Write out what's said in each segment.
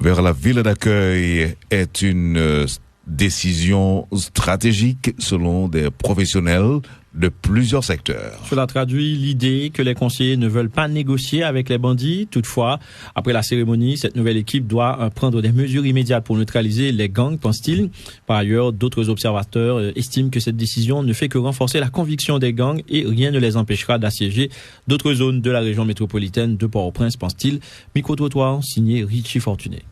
vers la ville d'accueil est une décision stratégique selon des professionnels de plusieurs secteurs. Cela traduit l'idée que les conseillers ne veulent pas négocier avec les bandits. Toutefois, après la cérémonie, cette nouvelle équipe doit prendre des mesures immédiates pour neutraliser les gangs, pense-t-il. Par ailleurs, d'autres observateurs estiment que cette décision ne fait que renforcer la conviction des gangs et rien ne les empêchera d'assiéger d'autres zones de la région métropolitaine de Port-au-Prince, pense-t-il. Micro-trottoir signé Richie Fortuné.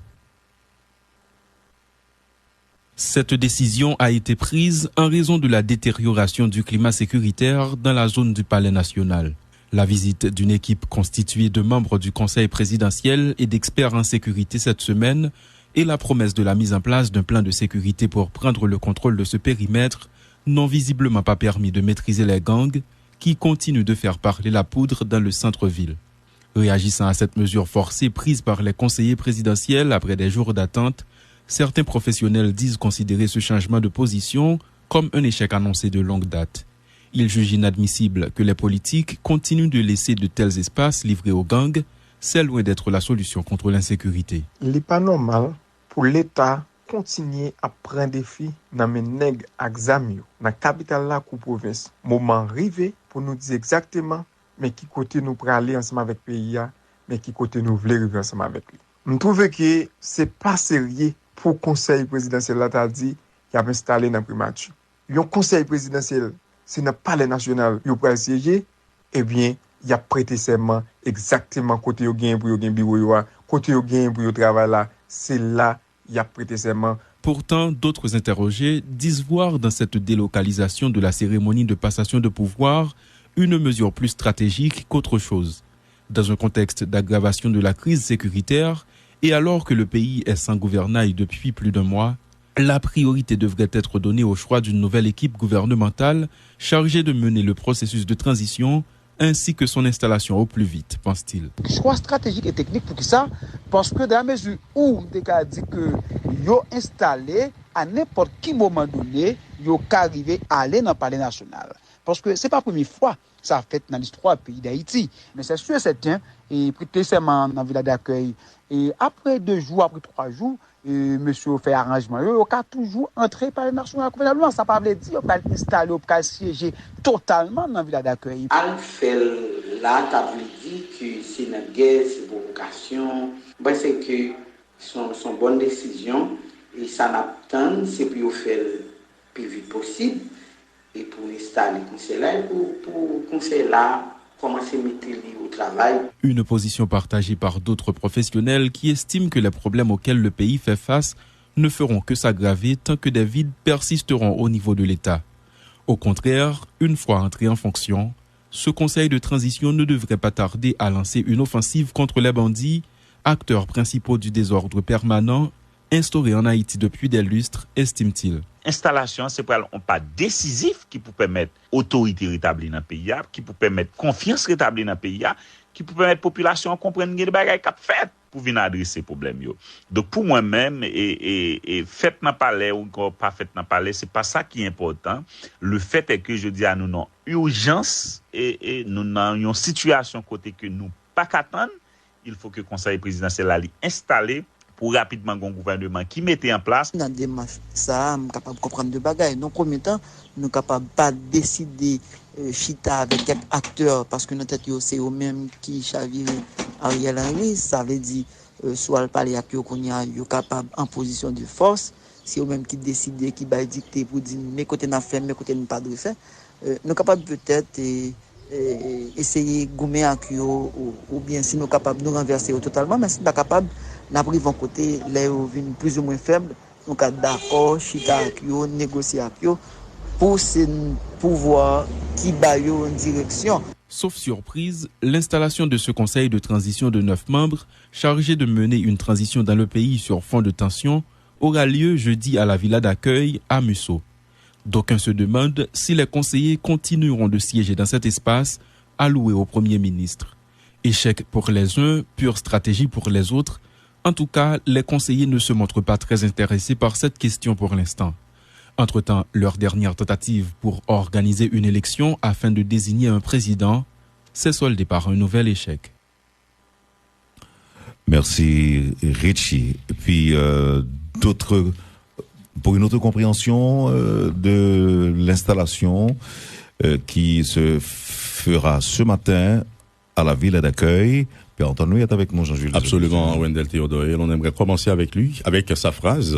Cette décision a été prise en raison de la détérioration du climat sécuritaire dans la zone du Palais national. La visite d'une équipe constituée de membres du Conseil présidentiel et d'experts en sécurité cette semaine et la promesse de la mise en place d'un plan de sécurité pour prendre le contrôle de ce périmètre n'ont visiblement pas permis de maîtriser les gangs qui continuent de faire parler la poudre dans le centre-ville. Réagissant à cette mesure forcée prise par les conseillers présidentiels après des jours d'attente, certains professionnels disent considérer ce changement de position comme un échec annoncé de longue date. Ils jugent inadmissible que les politiques continuent de laisser de tels espaces livrés aux gangs. C'est loin d'être la solution contre l'insécurité. Il n'est pas normal pour l'État continuer à prendre des filles dans mes nègres examen dans la capitale la province. Moment arrivé pour nous dire exactement mais qui côté nous pour aller ensemble avec le pays, mais qui côté nous voulons arriver ensemble avec lui. Je trouve que c'est pas sérieux pour le conseil présidentiel là t'a dit qu'il a installé dans primature. Le conseil présidentiel, c'est dans le palais national, il peut siéger, eh bien, il a prêté serment exactement côté au gain pour au gain bureau, côté au gain pour au travail là, c'est là il a prêté serment. Pourtant, d'autres interrogés disent voir dans cette délocalisation de la cérémonie de passation de pouvoir une mesure plus stratégique qu'autre chose. Dans un contexte d'aggravation de la crise sécuritaire, et alors que le pays est sans gouvernail depuis plus d'un mois, la priorité devrait être donnée au choix d'une nouvelle équipe gouvernementale chargée de mener le processus de transition ainsi que son installation au plus vite, pense-t-il. Choix stratégique et technique pour qui ça? Parce que dans la mesure où on a dit que yo installé à n'importe quel moment donné, yo arrivé à aller dans le palais national. Parce que c'est pas la première fois que ça a fait dans l'histoire du pays d'Haïti. Mais c'est sûr et certain, et prêter serment dans la ville d'accueil. Et après 2 jours, après 3 jours, monsieur fait arrangement. Il a toujours entré par le national convenablement. Ça ne veut pas dire qu'il va installer, qu'il va siéger totalement dans la ville d'accueil. Alfel, là, tu as dit que c'est une guerre, c'est une provocation. C'est que son bonne décision. Et ça n'attend, c'est pour faire le plus vite possible. Et pour installer le conseil là, et pour le conseil là, commencer à mettre au travail. Une position partagée par d'autres professionnels qui estiment que les problèmes auxquels le pays fait face ne feront que s'aggraver tant que des vides persisteront au niveau de l'État. Au contraire, une fois entré en fonction, ce conseil de transition ne devrait pas tarder à lancer une offensive contre les bandits, acteurs principaux du désordre permanent instauré en Haïti depuis des lustres, estime-t-il. Installation, c'est un pas décisif qui peut permettre autorité rétablie dans le pays, qui peut permettre confiance rétablie dans le pays, qui peut permettre la population de comprendre que les choses sont faites pour venir adresser ces problèmes. Donc pour moi-même, et fait dans le palais ou encore pas fait dans le palais, c'est pas ça qui est important. Le fait est que je dis à nous, non, urgence et nous avons une situation côté que nous pas qu'attendre. Il faut que le conseil présidentiel soit installé pour rapidement un gouvernement qui mettait en place. Dans des démarche, ça, nous sommes capables de comprendre de bagailles. Dans combien de temps, nous sommes capables de pas décider chita avec quelques acteurs parce que notre tête c'est eux-mêmes qui chavirent Ariel Henry. Ça veut dire soit le palais à qui on est capable en position de force, c'est eux-mêmes qui décident, qui va dicter pour dire mes côtés n'a fait, mes côtés n'a pas de fait. Nous sommes capables peut-être essayer de gommer à qui ou bien si nous sommes capables de nous renverser totalement, mais si nous sommes capables n'arrivons côté les plus ou moins faibles, donc d'accord, chita akio, négocier akio pour pouvoir qui baille en direction. Sauf surprise, l'installation de ce conseil de transition de 9 membres chargé de mener une transition dans le pays sur fond de tension aura lieu jeudi à la villa d'accueil à Musso. D'aucuns se demandent si les conseillers continueront de siéger dans cet espace alloué au Premier ministre. Échec pour les uns, pure stratégie pour les autres. En tout cas, les conseillers ne se montrent pas très intéressés par cette question pour l'instant. Entre-temps, leur dernière tentative pour organiser une élection afin de désigner un président s'est soldée par un nouvel échec. Merci Richie. Et puis pour une autre compréhension de l'installation qui se fera ce matin à la ville d'accueil. Pierre Antoine est avec nous, Jean-Jules. Absolument, Wendell Théodore. On aimerait commencer avec lui, avec sa phrase.